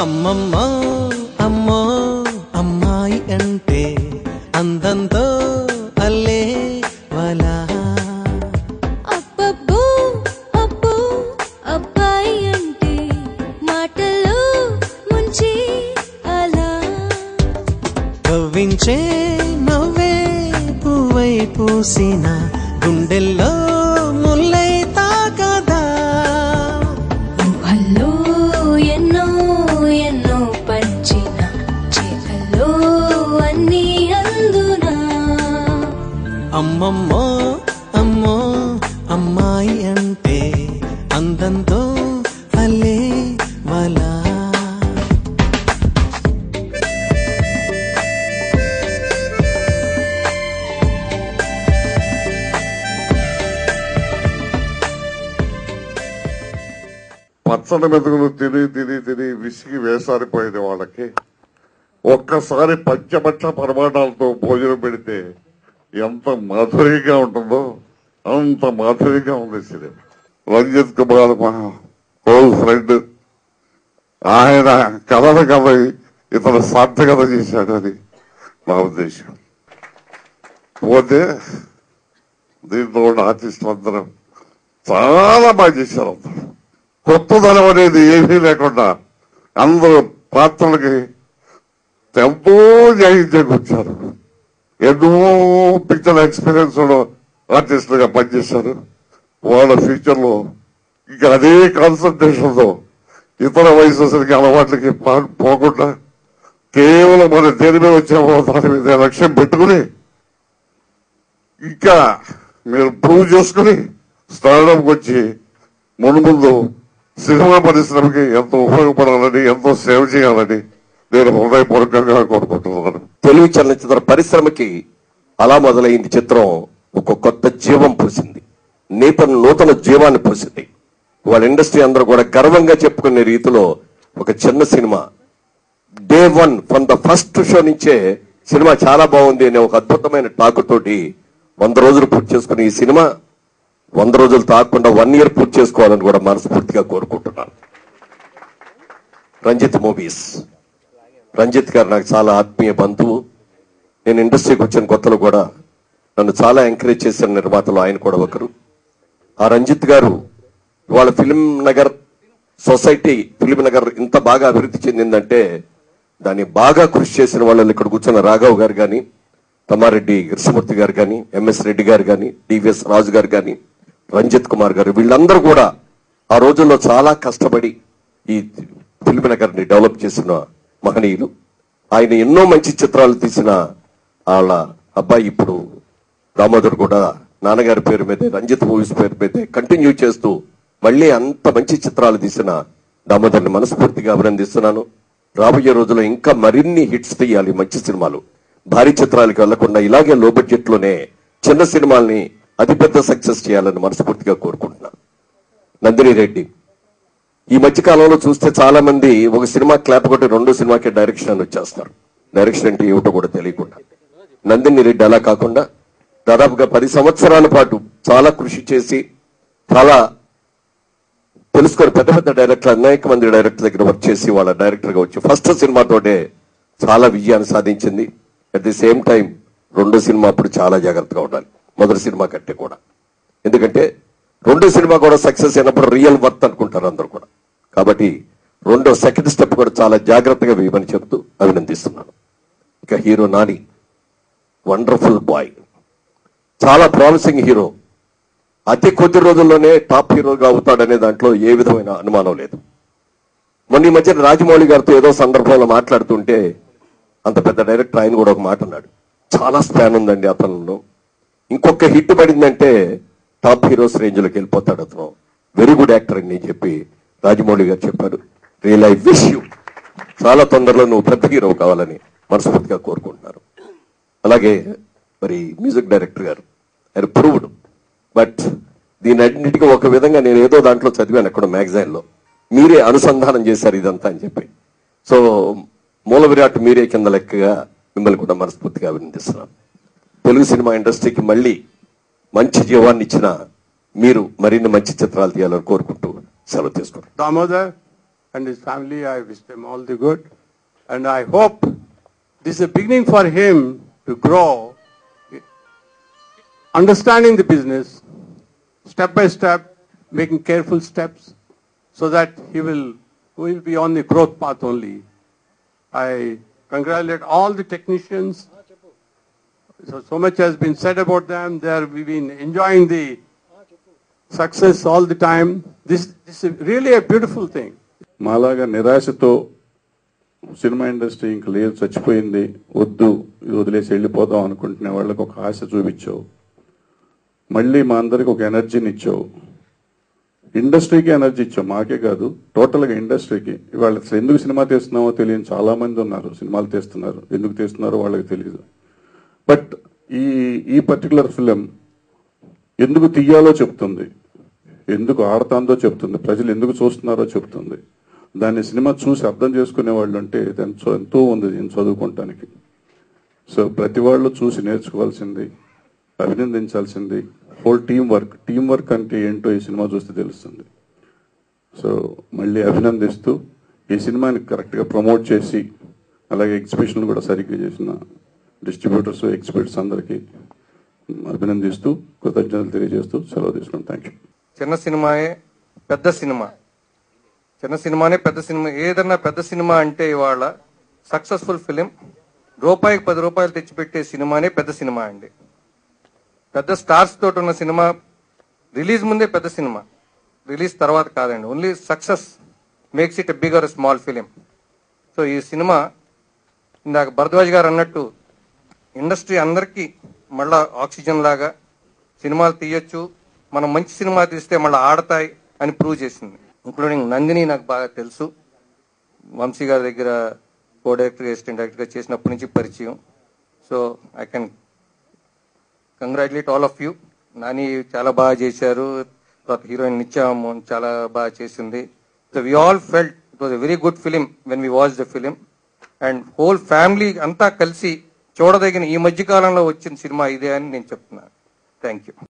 అమ్మమ్మ అమ్మో అమ్మాయి అంటే అందంతో అల్లే వలా. అబ్బబ్బో అబ్బో అబ్బాయి అంటే మాటల్లో ముంచి అలా. కవ్వించే నవ్వే పువ్వై పూసిన గుండెల్లో ముల్లై తాకదా. ఊహల్లో ఎన్నో ఎన్నో పంచిన చేతల్లో అన్నీ అందునా. అమ్మమ్మో అమ్మో అమ్మాయి అంటే అందంతో అల్లే వలా. పచ్చడి మెతుకులు తిని తిని తిని విసిగి వేసారిపోయింది వాళ్ళకి. ఒక్కసారి పంచపక్ష ప్రమాణాలతో భోజనం పెడితే ఎంత మాధుర్యంగా ఉంటుందో అంత మాధుర్యంగా ఉంది సినిమా. రంజిత్ కుమార్ మా ఓల్డ్ ఫ్రెండ్, ఆయన కథను కథ ఇతను సార్థకత చేశాడు అని నా ఉద్దేశం. పోతే దీంట్లో ఉన్న ఆర్టిస్టులు అందరం చాలా బాగా చేశారు. అందరూ కొత్తదనం అనేది ఏమీ లేకుండా అందరూ పాత్రలకి ఎంతో న్యాయం చేకూర్చారు. ఎన్నో పిక్చర్ ఎక్స్పీరియన్స్ ఆర్టిస్టులుగా పనిచేశారు. వాళ్ళ ఫ్యూచర్ లో ఇంకా అదే కాన్సన్ట్రేషన్ తో ఇతర వయసుకి అలవాట్లకి పోకుండా కేవలం మన దేని మీద వచ్చామో దాని మీద లక్ష్యం పెట్టుకుని ఇంకా మీరు ప్రూవ్ చేసుకుని స్టార్డప్కి వచ్చి ముందు సినిమా పరిశ్రమకి ఎంతో ఉపయోగపడాలని ఎంతో సేవ చేయాలని నేను హృదయపూర్వకంగా కోరుకుంటున్నాను. తెలుగు చలనచిత్ర పరిశ్రమకి అలా మొదలైంది చిత్రం ఒక కొత్త జీవం పోసింది, నూతన జీవాన్ని పోసింది. వాళ్ళ ఇండస్ట్రీ అందరూ కూడా గర్వంగా చెప్పుకునే రీతిలో ఒక చిన్న cinema day 1 from the first show నుంచే సినిమా చాలా బాగుంది అనే ఒక అద్భుతమైన టాక్ తోటి 100 రోజులు పూర్తి చేసుకుని ఈ సినిమా 100 రోజులు తాకుండా 1 year పూర్తి చేసుకోవాలని కూడా మనస్ఫూర్తిగా కోరుకుంటున్నాను. రంజిత్ మూవీస్, రంజిత్ గారు నాకు చాలా ఆత్మీయ బంధువు. నేను ఇండస్ట్రీకి వచ్చిన కొత్తలో కూడా నన్ను చాలా ఎంకరేజ్ చేసిన నిర్మాతలు ఆయన కూడా ఒకరు. ఆ రంజిత్ గారు వాళ్ళ film Nagar society, film Nagar ఇంత బాగా అభివృద్ధి చెందిందంటే దాన్ని బాగా కృషి చేసిన వాళ్ళు ఇక్కడ కూర్చున్న రాఘవ్ గారు కానీ, తమ్మారెడ్డి కృష్ణమూర్తి గారు కానీ, ఎంఎస్ రెడ్డి గారు కానీ, డివిఎస్ రాజు గారు కానీ, రంజిత్ కుమార్ గారు, వీళ్ళందరూ కూడా ఆ రోజుల్లో చాలా కష్టపడి ఈ ఫిలిం నగర్ ని డెవలప్ చేసిన మహనీయులు. ఆయన ఎన్నో మంచి చిత్రాలు తీసిన వాళ్ళ అబ్బాయి ఇప్పుడు దామోదర్ కూడా నాన్నగారి పేరు మీదే, రంజిత్ మూవీస్ పేరు మీదే కంటిన్యూ చేస్తూ మళ్ళీ అంత మంచి చిత్రాలు తీసిన దామోదర్ని మనస్ఫూర్తిగా అభినందిస్తున్నాను. రాబోయే రోజుల్లో ఇంకా మరిన్ని హిట్స్ తీయాలి, మంచి సినిమాలు, భారీ చిత్రాలకు వెళ్లకుండా ఇలాగే లో బడ్జెట్ లోనే చిన్న సినిమాల్ని అతిపెద్ద సక్సెస్ చేయాలని మనస్ఫూర్తిగా కోరుకుంటున్నాను. నందిని రెడ్డి ఈ మధ్య కాలంలో చూస్తే చాలా మంది ఒక సినిమా క్లాప్ కొట్టి 2వ సినిమాకి డైరెక్షన్ అని వచ్చేస్తారు. డైరెక్షన్ అంటే ఏమిటో కూడా తెలియకుండా. నందిని రెడ్డి అలా కాకుండా దాదాపుగా 10 సంవత్సరాల పాటు చాలా కృషి చేసి చాలా తెలుసుకొని పెద్ద పెద్ద డైరెక్టర్, అనేక మంది డైరెక్టర్ దగ్గర వర్క్ చేసి వాళ్ళ డైరెక్టర్ గా వచ్చి ఫస్ట్ సినిమాతోటే చాలా విజయాన్ని సాధించింది. అట్ ది సేమ్ టైం 2వ సినిమా అప్పుడు చాలా జాగ్రత్తగా ఉండాలి, మొదటి సినిమా కంటే కూడా. ఎందుకంటే 2వ సినిమా కూడా సక్సెస్ అయినప్పుడు రియల్ వర్త్ అనుకుంటారు అందరూ కూడా. కాబట్టి సెకండ్ స్టెప్ కూడా చాలా జాగ్రత్తగా వేయమని చెప్తూ అభినందిస్తున్నాను. ఇక హీరో నాని, వండర్ఫుల్ బాయ్, చాలా ప్రామిసింగ్ హీరో. అతి కొద్ది రోజుల్లోనే టాప్ హీరోగా అవుతాడనే దాంట్లో ఏ విధమైన అనుమానం లేదు. మొన్న ఈ మధ్య రాజమౌళి గారితో ఏదో సందర్భంలో మాట్లాడుతుంటే అంత పెద్ద డైరెక్టర్ ఆయన కూడా ఒక మాట అన్నాడు, చాలా స్పాన్ ఉందండి అతను, ఇంకొక హిట్ పడిందంటే టాప్ హీరోస్ రేంజ్ లోకి వెళ్ళిపోతాడు అతను, వెరీ గుడ్ యాక్టర్ అని చెప్పి రాజమౌళి గారు చెప్పారు. రియల్ ఐ విష్ యూ చాలా తొందరలో నువ్వు పెద్ద హీరో కావాలని మనస్ఫూర్తిగా కోరుకుంటున్నారు. అలాగే మరి మ్యూజిక్ డైరెక్టర్ గారు, ఆయన ప్రూవ్డ్. బట్ దీని అన్నిటికీ ఒక విధంగా నేను ఏదో దాంట్లో చదివాను ఎక్కడో మ్యాగజైన్ లో, మీరే అనుసంధానం చేశారు ఇదంతా అని చెప్పి. సో మూల విరాట్ మీరే కింద లెక్కగా మిమ్మల్ని కూడా మనస్ఫూర్తిగా అభినందిస్తున్నాను. తెలుగు సినిమా ఇండస్ట్రీకి మళ్ళీ మంచి జీవాన్ని ఇచ్చిన మీరు మరిన్ని మంచి చిత్రాలు తీయాలని కోరుకుంటూ సెలవు తీసుకుంటాం. Damodar, and his family. I wish them all the good. And I hope this is a beginning for him to grow, understanding the business, step by step, making careful steps, so that he will be on the growth path only. I congratulate all the technicians. So much has been said about them. We've been enjoying the success all the time. This is really a beautiful thing. మాలాగా నిరాశతో cinema industry ఇంక లేదు, చచ్చిపోయింది, వద్దు, ఇది వదిలేసి వెళ్ళిపోదాం అనుకుంటున్న వాళ్ళకి ఒక ఆశ చూపించావు. మళ్ళీ మా అందరికి ఒక ఎనర్జీని ఇచ్చావు. ఇండస్ట్రీకి ఎనర్జీ ఇచ్చావు, మాకే కాదు, టోటల్గా ఇండస్ట్రీకి. ఇవాళ అసలు ఎందుకు సినిమా తీస్తున్నామో తెలియని చాలా మంది ఉన్నారు, సినిమాలు తీస్తున్నారు, ఎందుకు తీస్తున్నారో వాళ్ళకి తెలియదు. బట్ ఈ పర్టికులర్ ఫిలిం ఎందుకు తీయాలో చెప్తుంది, ఎందుకు ఆడతాందో చెప్తుంది, ప్రజలు ఎందుకు చూస్తున్నారో చెప్తుంది. దాన్ని సినిమా చూసి అర్థం చేసుకునే వాళ్ళు అంటే ఎంతో ఉంది నేను చదువుకోవటానికి. సో ప్రతి వాళ్ళు చూసి నేర్చుకోవాల్సింది, అభినందించాల్సింది హోల్ టీం వర్క్ అంటే ఏంటో ఈ సినిమా చూస్తే తెలుస్తుంది. సో మళ్ళీ అభినందిస్తూ ఈ సినిమాని కరెక్ట్గా ప్రమోట్ చేసి అలాగే ఎగ్జిబిషన్ కూడా సరిగ్గా చేసిన డిస్ట్రిబ్యూటర్స్, ఎక్స్పర్ట్స్ అందరికీ అభినందిస్తూ కృతజ్ఞతలు తెలియజేస్తూ సెలవు తీసుకున్నాం. Thank you. చిన్న సినిమాయే పెద్ద సినిమా, చిన్న సినిమానే పెద్ద సినిమా. ఏదన్నా పెద్ద సినిమా అంటే ఇవాళ సక్సెస్ఫుల్ ఫిలిం, రూపాయికి 10 రూపాయలు తెచ్చిపెట్టే సినిమానే పెద్ద సినిమా అండి. పెద్ద స్టార్స్ తోటి ఉన్న సినిమా రిలీజ్ ముందే పెద్ద సినిమా, రిలీజ్ తర్వాత కాదండి. Only success makes it a bigger small film. So ఈ సినిమా ఇందాక భరద్వాజ్ గారు అన్నట్టు ఇండస్ట్రీ అందరికీ మళ్ళా ఆక్సిజన్ లాగా సినిమాలు తీయొచ్చు, మనం మంచి సినిమా తీస్తే మళ్ళీ ఆడతాయి అని ప్రూవ్ చేసింది. ఇంక్లూడింగ్ నందిని నాకు బాగా తెలుసు, వంశీ గారి దగ్గర కో డైరెక్టర్, అసిస్టెంట్ డైరెక్టర్గా చేసినప్పటి నుంచి పరిచయం. So I can congratulate all of you. Nani చాలా బాగా చేశారు, తర్వాత హీరోయిన్ నిత్యామోహన్ చాలా బాగా చేసింది. So we all felt it was a very good film when we watch the film. And whole family అంతా కలిసి చూడదగిన ఈ మధ్య కాలంలో వచ్చిన సినిమా ఇదే అని నేను చెప్తున్నాను. Thank you.